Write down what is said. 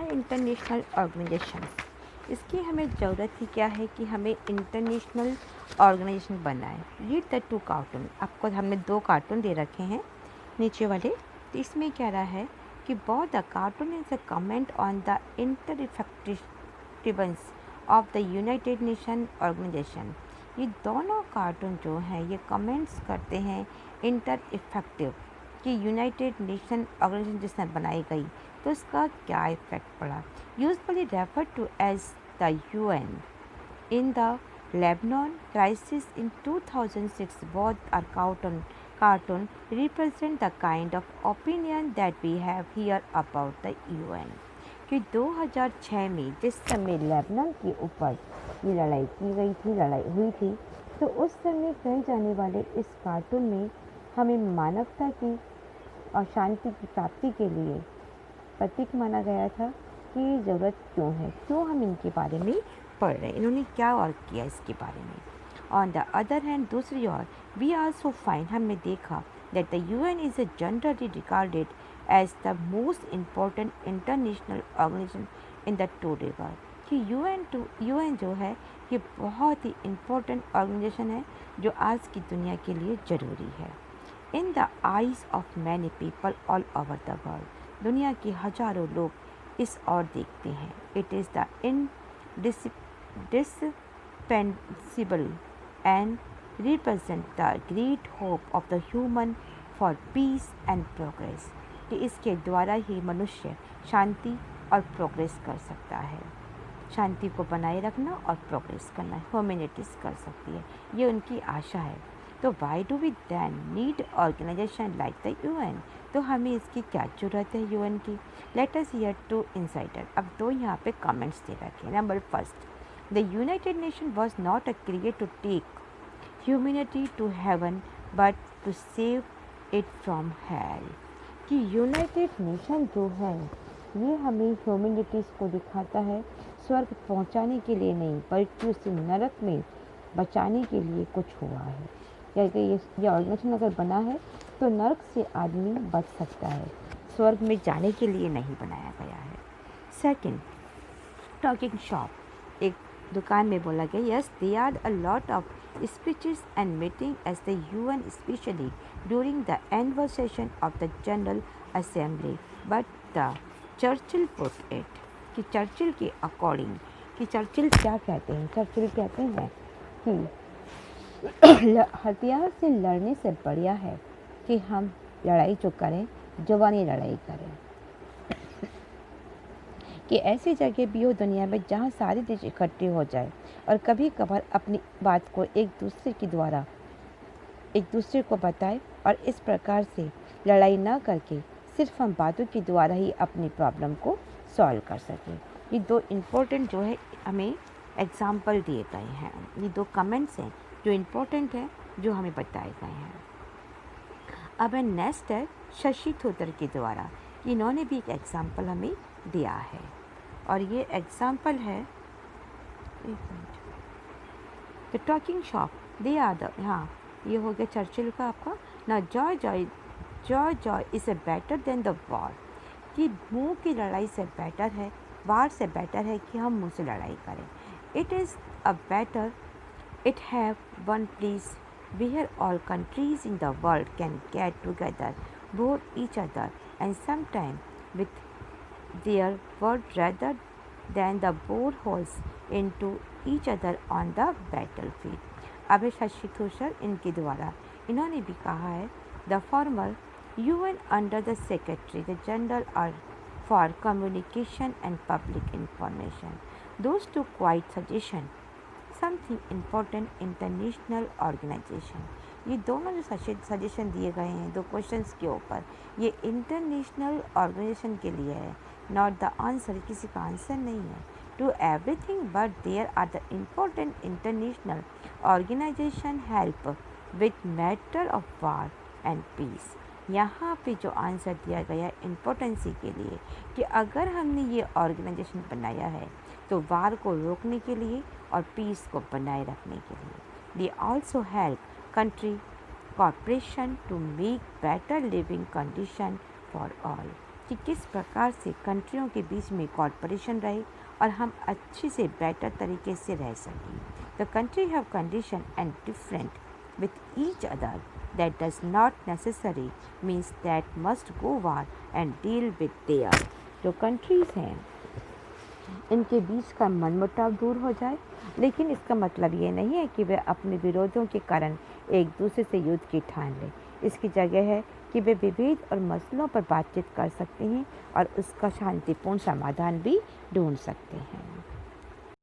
Y international organisations, इसकी हमें ज़रूरत ही क्या है कि हमें इंटरनेशनल ऑर्गेनाइजेशन बनाए। रीड द टू कार्टून, आपको हमने 2 कार्टून दे रखे हैं नीचे वाले। तो इसमें क्या रहा है कि both the cartoon is a comment on the inter effectiveness of the United Nation organisation. ये दोनों कार्टून जो हैं ये कमेंट्स करते हैं इंटर इफेक्टिव कि यूनाइटेड नेशन ऑर्गेनाइजेशन जिसने बनाई गई तो उसका क्या इफेक्ट पड़ा। Usually refer to as the UN. In the Lebanon crisis in 2006, both our cartoon represent the kind of opinion that we have here about the UN. कि 2006 में जिस समय लेबनान के ऊपर ये लड़ाई की गई थी, लड़ाई हुई थी, तो उस समय कहे जाने वाले इस कार्टून में हमें मानवता की और शांति की प्राप्ति के लिए प्रतीक माना गया था कि ज़रूरत क्यों है, क्यों हम इनके बारे में पढ़ रहे हैं, इन्होंने क्या और किया इसके बारे में। ऑन द अदर हैंड दूसरी ओर वी आल्सो फाइंड, हमने देखा that the UN is generally regarded as the most important international organisation in the today world. कि यूएन जो है ये बहुत ही इम्पोर्टेंट ऑर्गेनाइजेशन है जो आज की दुनिया के लिए ज़रूरी है। In the eyes of many people all over the world, दुनिया के हजारों लोग इस ओर देखते हैं। It is the indispensable and represent the great hope of the human for peace and progress, कि इसके द्वारा ही मनुष्य शांति और प्रोग्रेस कर सकता है, शांति को बनाए रखना और प्रोग्रेस करना ह्यूमैनिटीज़ कर सकती है, ये उनकी आशा है। तो why do we then need organisation like the UN, तो हमें इसकी क्या ज़रूरत है यूएन की। Let us hear to insider, अब 2 यहाँ पे कमेंट्स दे रखे हैं। Number first, the United Nation was not a create to take humanity to heaven but to save it from hell. कि यूनाइटेड नेशन जो है ये हमें ह्यूमैनिटीज़ को दिखाता है स्वर्ग पहुंचाने के लिए नहीं, बल्कि उसे नरक में बचाने के लिए कुछ हुआ है। या ये ऑर्गेनाइजेशन अगर बना है तो नरक से आदमी बच सकता है, स्वर्ग में जाने के लिए नहीं बनाया गया है। सेकंड, टॉकिंग शॉप, एक दुकान में बोला गया, yes they are a lot of speeches and meeting as the UN specially during the annual session of the general assembly, but the Churchill put it, कि चर्चिल के अकॉर्डिंग, कि Churchill क्या कहते हैं, चर्चिल कहते हैं कि हथियार से लड़ने से बढ़िया है कि हम लड़ाई जो करें जुबानी लड़ाई करें। कि ऐसी जगह भी हो दुनिया में जहाँ सारे देश इकट्ठे हो जाए और कभी कभार अपनी बात को एक दूसरे को बताए और इस प्रकार से लड़ाई ना करके सिर्फ हम बातों के द्वारा ही अपनी प्रॉब्लम को सॉल्व कर सकें। ये 2 इम्पोर्टेंट जो है हमें एग्जाम्पल दिए गए हैं, ये 2 कमेंट्स हैं जो इम्पोर्टेंट है जो हमें बताए गए हैं। अब नेक्स्ट है शशि थरूर के द्वारा, इन्होंने भी एक एग्जाम्पल हमें दिया है और ये एग्जाम्पल है the talking shop, they are the, हाँ ये हो गया चर्चिल का आपका ना, jaw is better than the war, कि मुँह की लड़ाई से बेटर है, वार से बेटर है कि हम मुँह से लड़ाई करें। It is a better it have one place where all countries in the world can get together, both each other and sometime with their word rather than the bore holes into each other on the battlefield। अब शशि थरूर इनके द्वारा इन्होंने भी कहा है, the former UN under the secretary general are for communication and public information, those to quite suggestion something important international organisation. ये दोनों जो सजेशन दिए गए हैं 2 क्वेश्चंस के ऊपर, ये इंटरनेशनल ऑर्गेनाइजेशन के लिए है, नॉट द आंसर, किसी का आंसर नहीं है to everything, but there are the important international organisation help with matter of war and peace. यहाँ पे जो आंसर दिया गया इम्पोर्टेंसी के लिए कि अगर हमने ये ऑर्गेनाइजेशन बनाया है तो वार को रोकने के लिए और पीस को बनाए रखने के लिए। They also help country corporation to make better living condition for all, कि किस प्रकार से कंट्रियों के बीच में कॉर्पोरेशन रहे और हम अच्छे से बेटर तरीके से रह सकें। The country have condition and different with each other that does not necessary means that must go war and deal with their. जो कंट्रीज़ हैं इनके बीच का मनमुटाव दूर हो जाए, लेकिन इसका मतलब ये नहीं है कि वे अपने विरोधों के कारण एक दूसरे से युद्ध की ठान लें। इसकी जगह है कि वे विभेद और मसलों पर बातचीत कर सकते हैं और उसका शांतिपूर्ण समाधान भी ढूंढ सकते हैं।